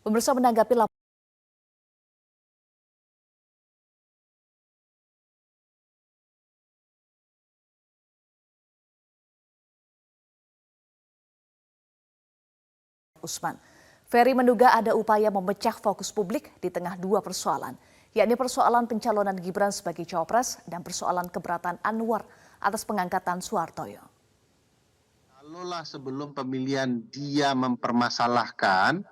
Pemirsa menanggapi laporan Usman. Ferry menduga ada upaya memecah fokus publik di tengah dua persoalan, yakni persoalan pencalonan Gibran sebagai cawapres dan persoalan keberatan Anwar atas pengangkatan Suhartoyo. Kalaulah sebelum pemilihan dia mempermasalahkan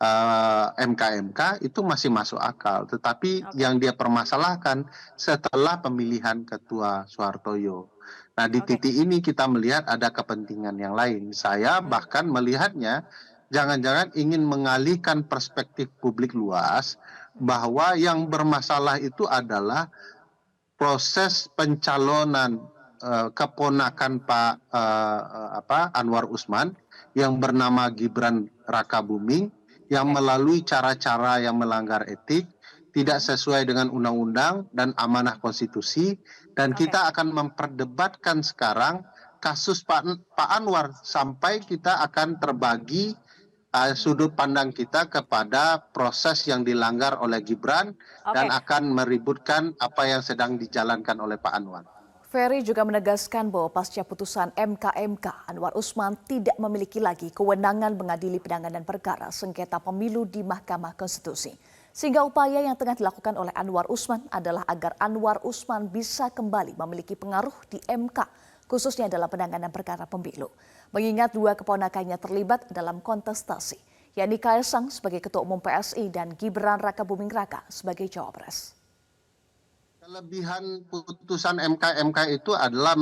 MK itu masih masuk akal, tetapi yang dia permasalahkan setelah pemilihan Ketua Suhartoyo. Nah, di titik ini kita melihat ada kepentingan yang lain. Saya bahkan melihatnya jangan-jangan ingin mengalihkan perspektif publik luas bahwa yang bermasalah itu adalah proses pencalonan keponakan Pak Anwar Usman yang bernama Gibran Rakabuming yang melalui cara-cara yang melanggar etik, tidak sesuai dengan undang-undang dan amanah konstitusi, dan kita akan memperdebatkan sekarang kasus Pak Anwar sampai kita akan terbagi sudut pandang kita kepada proses yang dilanggar oleh Gibran dan akan meributkan apa yang sedang dijalankan oleh Pak Anwar. Ferry juga menegaskan bahwa pasca putusan MK, Anwar Usman tidak memiliki lagi kewenangan mengadili penanganan perkara sengketa pemilu di Mahkamah Konstitusi. Sehingga upaya yang tengah dilakukan oleh Anwar Usman adalah agar Anwar Usman bisa kembali memiliki pengaruh di MK, khususnya dalam penanganan perkara pemilu. Mengingat dua keponakannya terlibat dalam kontestasi, yakni Kaisang sebagai Ketua Umum PSI dan Gibran Rakabuming Raka sebagai cawapres. Kelebihan putusan MK itu adalah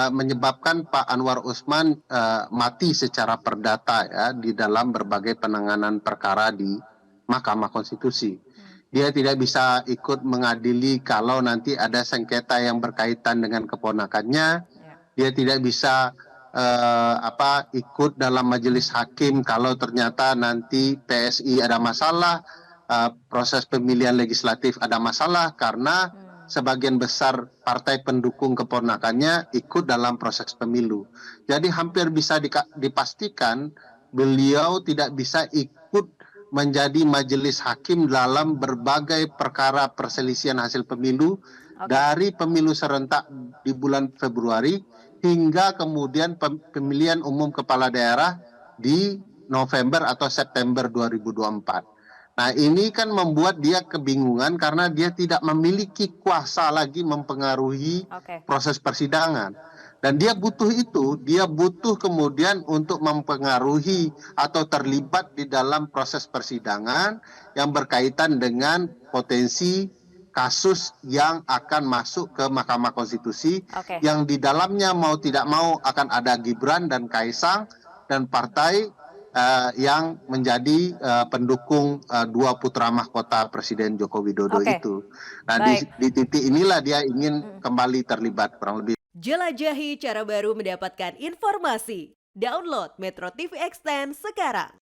menyebabkan Pak Anwar Usman mati secara perdata ya di dalam berbagai penanganan perkara di Mahkamah Konstitusi. Dia tidak bisa ikut mengadili kalau nanti ada sengketa yang berkaitan dengan keponakannya. Dia tidak bisa ikut dalam majelis hakim kalau ternyata nanti PSI ada masalah, proses pemilihan legislatif ada masalah karena sebagian besar partai pendukung keponakannya ikut dalam proses pemilu. Jadi hampir bisa dipastikan beliau tidak bisa ikut menjadi majelis hakim dalam berbagai perkara perselisihan hasil pemilu dari pemilu serentak di bulan Februari hingga kemudian pemilihan umum kepala daerah di November atau September 2024. Nah, ini kan membuat dia kebingungan karena dia tidak memiliki kuasa lagi mempengaruhi proses persidangan. Dan dia butuh itu, dia butuh kemudian untuk mempengaruhi atau terlibat di dalam proses persidangan yang berkaitan dengan potensi kasus yang akan masuk ke Mahkamah Konstitusi yang di dalamnya mau tidak mau akan ada Gibran dan Kaisang dan partai yang menjadi pendukung dua putra mahkota Presiden Joko Widodo itu. Nah, di titik inilah dia ingin kembali terlibat kurang lebih. Jelajahi cara baru mendapatkan informasi. Download Metro TV Extend sekarang.